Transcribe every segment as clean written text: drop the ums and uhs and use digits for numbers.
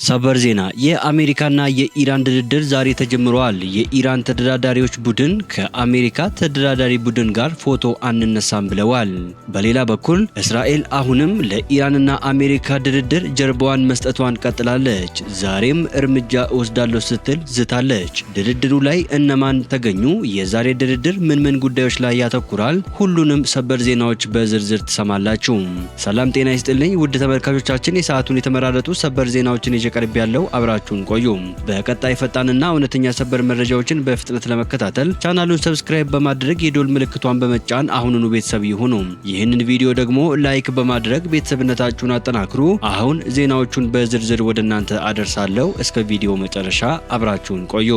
ሰበር ዜና የአሜሪካና የኢራን ድርድር ዛሬ ተጀምሯል። የኢራን ተደራዳሪዎች ቡድን ከአሜሪካ ተደራዳሪ ቡድን ጋር ፎቶ አንነሳም ብለዋል። በሌላ በኩል እስራኤል አሁንም ለኢራንና አሜሪካ ድርድር ጀርባዋን መስጠቷን ቀጥላለች። ዛሬም እርምጃ እወስዳለሁ ስትል ዝታለች። ድርድሩ ላይ እነማን ተገኙ? የዛሬ ድርድር ምን ጉዳዮች ላይ ያተኩራል? ሁሉንም ሰበር ዜናዎች በዝርዝር ትሰማላችሁ። ሰላም ጤና ይስጥልኝ ውድ ተመልካቾቻችን፣ የሰዓቱን የተመራረጡ ሰበር ዜናዎችን ቀርብ ያለው አብራችሁን ቆዩ። በቀጣይ ፈጣንና እውነተኛ ሰበር መረጃዎችን በፍጥነት ለመከታተል ቻናሉን ሰብስክራይብ በማድረግ የዶል ምልክቷን በመጫን አሁኑኑ ቤተሰብ ይሁኑ። ይህንን ቪዲዮ ደግሞ ላይክ በማድረግ ቤተሰብነታችሁን አጠናክሩ። አሁን ዜናዎቹን በዝርዝር ወደ እናንተ አደርሳለሁ። እስከ ቪዲዮ መጨረሻ አብራችሁን ቆዩ።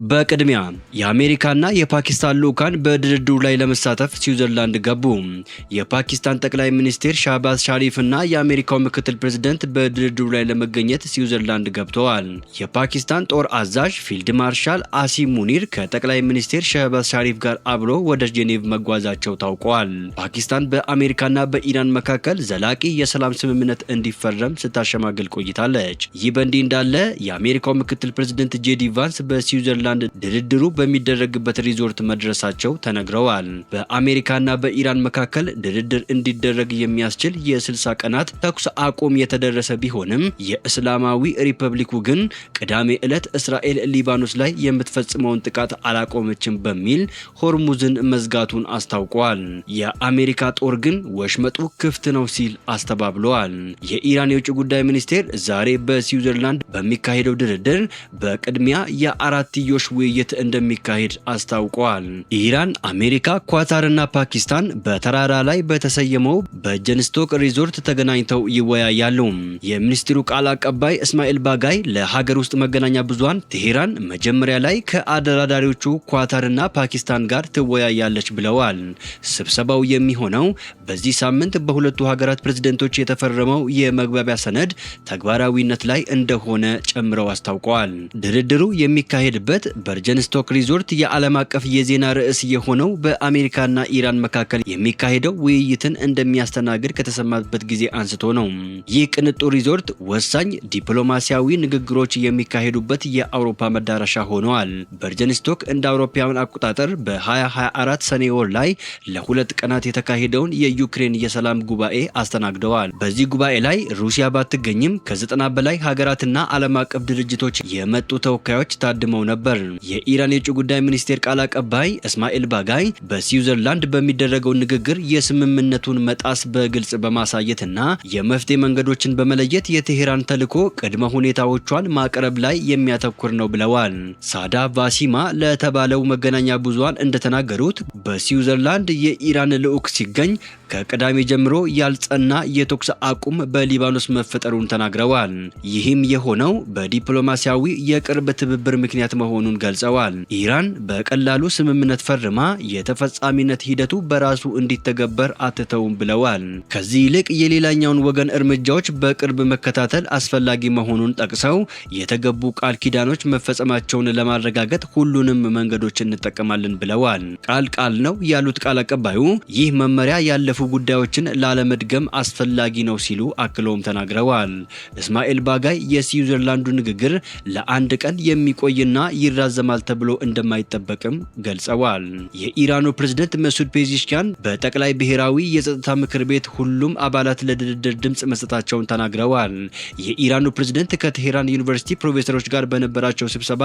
በቅድሚያ የአሜሪካና የፓኪስታን ልዑካን በድርድሩ ላይ ለመሳተፍ ስዊዘርላንድ ገቡ። የፓኪስታን ጠቅላይ ሚኒስትር ሻህባዝ ሻሪፍ እና የአሜሪካው ምክትል ፕሬዝዳንት በድርድሩ ላይ ለመገኘት ስዊዘርላንድ ገብተዋል። የፓኪስታን ጦር አዛዥ ፊልድ ማርሻል አሲም ሙኒር ከጠቅላይ ሚኒስትር ሻህባዝ ሻሪፍ ጋር አብሮ ወደ ጄኔቭ መጓዛቸው ታውቋል። ፓኪስታን በአሜሪካና በኢራን መካከል ዘላቂ የሰላም ስምምነት እንዲፈረም ስታሸማግል ቆይታለች። ይህ በእንዲህ እንዳለ የአሜሪካው ምክትል ፕሬዝዳንት ጄዲ ቫንስ በስዊዘርላንድ ድርድሩ በሚደረግበት ሪዞርት መድረሳቸው ተነግረዋል። በአሜሪካና በኢራን መካከል ድርድር እንዲደረግ የሚያስችል የ60 ቀናት ተኩስ አቁም የተደረሰ ቢሆንም የእስላማዊ ሪፐብሊኩ ግን ቅዳሜ ዕለት እስራኤል ሊባኖስ ላይ የምትፈጽመውን ጥቃት አላቆመችም በሚል ሆርሙዝን መዝጋቱን አስታውቋል። የአሜሪካ ጦር ግን ወሽመጡ ክፍት ነው ሲል አስተባብለዋል። የኢራን የውጭ ጉዳይ ሚኒስቴር ዛሬ በስዊዘርላንድ በሚካሄደው ድርድር በቅድሚያ የአራትዮሽ ውይይት እንደሚካሄድ አስታውቀዋል። ኢራን፣ አሜሪካ፣ ኳታርና ፓኪስታን በተራራ ላይ በተሰየመው በጀንስቶክ ሪዞርት ተገናኝተው ይወያያሉ። የሚኒስትሩ ቃል አቀባይ እስማኤል ባጋይ ለሀገር ውስጥ መገናኛ ብዙሃን ቴሄራን መጀመሪያ ላይ ከአደራዳሪዎቹ ኳታርና ፓኪስታን ጋር ትወያያለች ብለዋል። ስብሰባው የሚሆነው በዚህ ሳምንት በሁለቱ ሀገራት ፕሬዝደንቶች የተፈረመው የመግባቢያ ሰነድ ተግባራዊነት ላይ እንደሆነ ጨምረው አስታውቀዋል። ድርድሩ የሚካሄድበት በጀንስቶክ ሪዞርት የዓለም አቀፍ የዜና ርዕስ የሆነው በአሜሪካና ኢራን መካከል የሚካሄደው ውይይትን እንደሚያስተናግድ ከተሰማበት ጊዜ አንስቶ ነው። ይህ ቅንጡ ሪዞርት ወሳኝ ዲፕሎማሲያዊ ንግግሮች የሚካሄዱበት የአውሮፓ መዳረሻ ሆነዋል። በጀንስቶክ እንደ አውሮፓውያን አቆጣጠር በ2024 ሰኔ ወር ላይ ለ2 ቀናት የተካሄደውን የዩክሬን የሰላም ጉባኤ አስተናግደዋል። በዚህ ጉባኤ ላይ ሩሲያ ባትገኝም ከ90 በላይ ሀገራትና ዓለም አቀፍ ድርጅቶች የመጡ ተወካዮች ታድመው ነበር። የኢራን የውጭ ጉዳይ ሚኒስቴር ቃል አቀባይ እስማኤል ባጋይ በስዊዘርላንድ በሚደረገው ንግግር የስምምነቱን መጣስ በግልጽ በማሳየትና የመፍትሄ መንገዶችን በመለየት የቴሄራን ተልዕኮ ቅድመ ሁኔታዎቿን ማቅረብ ላይ የሚያተኩር ነው ብለዋል። ሳዳ ቫሲማ ለተባለው መገናኛ ብዙሃን እንደተናገሩት በስዊዘርላንድ የኢራን ልዑክ ሲገኝ ከቅዳሜ ጀምሮ ያልጸና የተኩስ አቁም በሊባኖስ መፈጠሩን ተናግረዋል። ይህም የሆነው በዲፕሎማሲያዊ የቅርብ ትብብር ምክንያት መሆኑን ገልጸዋል። ኢራን በቀላሉ ስምምነት ፈርማ የተፈጻሚነት ሂደቱ በራሱ እንዲተገበር አትተውም ብለዋል። ከዚህ ይልቅ የሌላኛውን ወገን እርምጃዎች በቅርብ መከታተል አስፈላጊ መሆኑን ጠቅሰው የተገቡ ቃል ኪዳኖች መፈጸማቸውን ለማረጋገጥ ሁሉንም መንገዶች እንጠቀማለን ብለዋል። ቃል ነው ያሉት ቃል አቀባዩ ይህ መመሪያ ያለፉ ጉዳዮችን ላለመድገም አስፈላጊ ነው ሲሉ አክለውም ተናግረዋል። እስማኤል ባጋይ የስዊዘርላንዱ ንግግር ለአንድ ቀን የሚቆይና ይራዘማል ተብሎ እንደማይጠበቅም ገልጸዋል። የኢራኑ ፕሬዝዳንት መሱድ ፔዚሽኪያን በጠቅላይ ብሔራዊ የጸጥታ ምክር ቤት ሁሉም አባላት ለድርድር ድምጽ መስጠታቸውን ተናግረዋል። የኢራኑ ፕሬዝዳንት ከቴሄራን ዩኒቨርሲቲ ፕሮፌሰሮች ጋር በነበራቸው ስብሰባ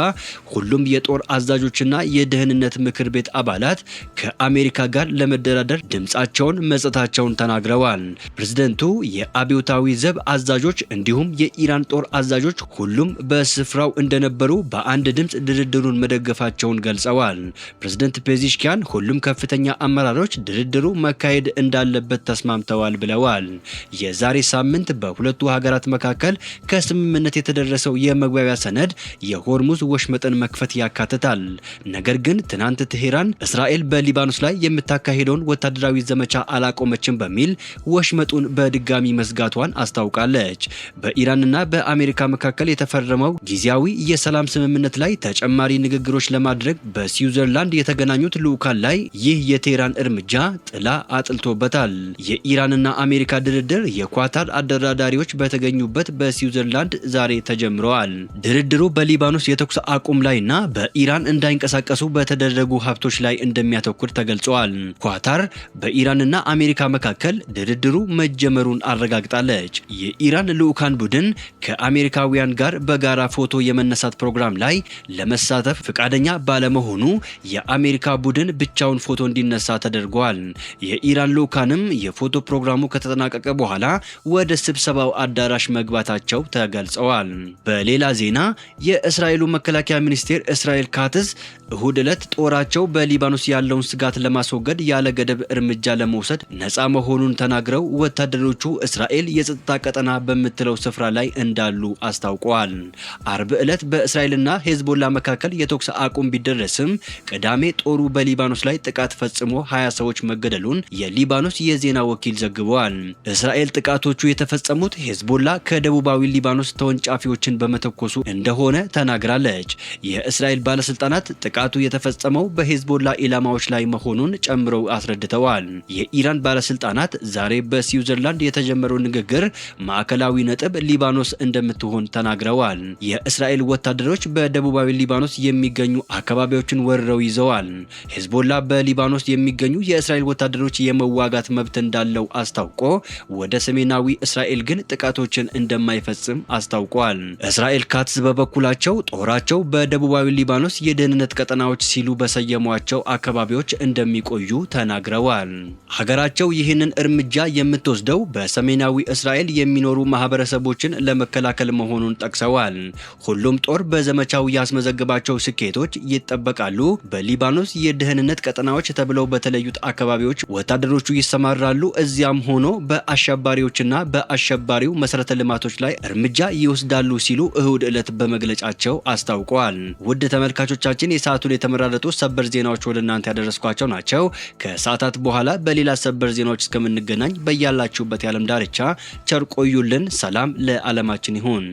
ሁሉም የጦር አዛዦችና የደህንነት ምክር ቤት አባላት ከአሜሪካ ጋር ለመደራደር ድምጻቸውን መስጠታቸውን ተናግረዋል። ፕሬዝዳንቱ የአብዮታዊ ዘብ አዛዦች እንዲሁም የኢራን ጦር አዛዦች ሁሉም በስፍራው እንደነበሩ በአንድ ድምጽ ድርድሩን መደገፋቸውን ገልጸዋል። ፕሬዝዳንት ፔዚሽኪያን ሁሉም ከፍተኛ አመራሮች ድርድሩ መካሄድ እንዳለበት ተስማምተዋል ብለዋል። የዛሬ ሳምንት በሁለቱ ሀገራት መካከል ከስምምነት የተደረሰው የመግባቢያ ሰነድ የሆርሙዝ ወሽመጥን መክፈት ያካትታል። ነገር ግን ትናንት ቴሄራን እስራኤል በሊባኖስ ላይ የምታካሄደውን ወታደራዊ ዘመቻ አላቆመችም በሚል ወሽመጡን በድጋሚ መዝጋቷን አስታውቃለች። በኢራንና በአሜሪካ መካከል የተፈረመው ጊዜያዊ የሰላም ስምምነት ላይ ተጨማሪ ንግግሮች ለማድረግ በስዊዘርላንድ የተገናኙት ልዑካን ላይ ይህ የቴህራን እርምጃ ጥላ አጥልቶበታል። የኢራንና አሜሪካ ድርድር የኳታር አደራዳሪዎች በተገኙበት በስዊዘርላንድ ዛሬ ተጀምረዋል። ድርድሩ በሊባኖስ የተኩስ አቁም ላይና በኢራን እንዳይንቀሳቀሱ በተደረጉ ሀብቶች ላይ እንደሚያተኩር ተገልጿል። ኳታር በኢራንና አሜሪካ መካከል ድርድሩ መጀመሩን አረጋግጣለች። የኢራን ልዑካን ቡድን ከአሜሪካውያን ጋር በጋራ ፎቶ የመነሳት ፕሮግራም ላይ ለመሳተፍ ፈቃደኛ ባለመሆኑ የአሜሪካ ቡድን ብቻውን ፎቶ እንዲነሳ ተደርጓል። የኢራን ልዑካንም የፎቶ ፕሮግራሙ ከተጠናቀቀ በኋላ ወደ ስብሰባው አዳራሽ መግባታቸው ተገልጸዋል። በሌላ ዜና የእስራኤሉ መከላከያ ሚኒስቴር እስራኤል ካትዝ እሁድ ዕለት ጦራቸው በሊባኖስ ያለውን ስጋት ለማስወገድ ያለ ገደብ እርምጃ ለመውሰድ ነፃ መሆኑን ተናግረው ወታደሮቹ እስራኤል የጸጥታ ቀጠና በምትለው ስፍራ ላይ እንዳሉ አስታውቀዋል። አርብ ዕለት በእስራኤልና ሄዝቦላ መካከል የተኩስ አቁም ቢደረስም ቅዳሜ ጦሩ በሊባኖስ ላይ ጥቃት ፈጽሞ 20 ሰዎች መገደሉን የሊባኖስ የዜና ወኪል ዘግበዋል። እስራኤል ጥቃቶቹ የተፈጸሙት ሄዝቦላ ከደቡባዊ ሊባኖስ ተወንጫፊዎችን በመተኮሱ እንደሆነ ተናግራለች። የእስራኤል ባለስልጣናት ጥቃቱ የተፈጸመው በሄዝቦላ ኢላማዎች ላይ መሆኑን ጨምረው አስረድተዋል። የኢራን ባለስልጣናት ዛሬ በስዊዘርላንድ የተጀመረው ንግግር ማዕከላዊ ነጥብ ሊባኖስ እንደምትሆን ተናግረዋል። የእስራኤል ወታደሮች በደቡባዊ ሊባኖስ የሚገኙ አካባቢዎችን ወርረው ይዘዋል። ሄዝቦላ በሊባኖስ የሚገኙ የእስራኤል ወታደሮች የመዋጋት መብት እንዳለው አስታውቆ ወደ ሰሜናዊ እስራኤል ግን ጥቃቶችን እንደማይፈጽም አስታውቋል። እስራኤል ካትዝ በበኩላቸው ጦራቸው በደቡባዊ ሊባኖስ የደህንነት ቀጠናዎች ሲሉ በሰየሟቸው አካባቢዎች እንደሚቆዩ ተናግረዋል። ሀገራቸው ይህንን እርምጃ የምትወስደው በሰሜናዊ እስራኤል የሚኖሩ ማህበረሰቦችን ለመከላከል መሆኑን ጠቅሰዋል። ሁሉም ጦር በዘመቻው ያስመዘገባቸው ስኬቶች ይጠበቃሉ። በሊባኖስ የደህንነት ቀጠናዎች ተብለው በተለዩት አካባቢዎች ወታደሮቹ ይሰማራሉ። እዚያም ሆኖ በአሸባሪዎችና በአሸባሪው መሰረተ ልማቶች ላይ እርምጃ ይወስዳሉ ሲሉ እሁድ ዕለት በመግለጫቸው አስታውቀዋል። ውድ ተመልካቾቻችን የሰዓቱን የተመራረጡ ሰበር ዜናዎች ወደ እናንተ ያደረስኳቸው ናቸው። ከሰዓታት በኋላ በሌላ ሰበር ዜናዎች እስከምንገናኝ በያላችሁበት የዓለም ዳርቻ ቸር ቆዩልን። ሰላም ለዓለማችን ይሁን።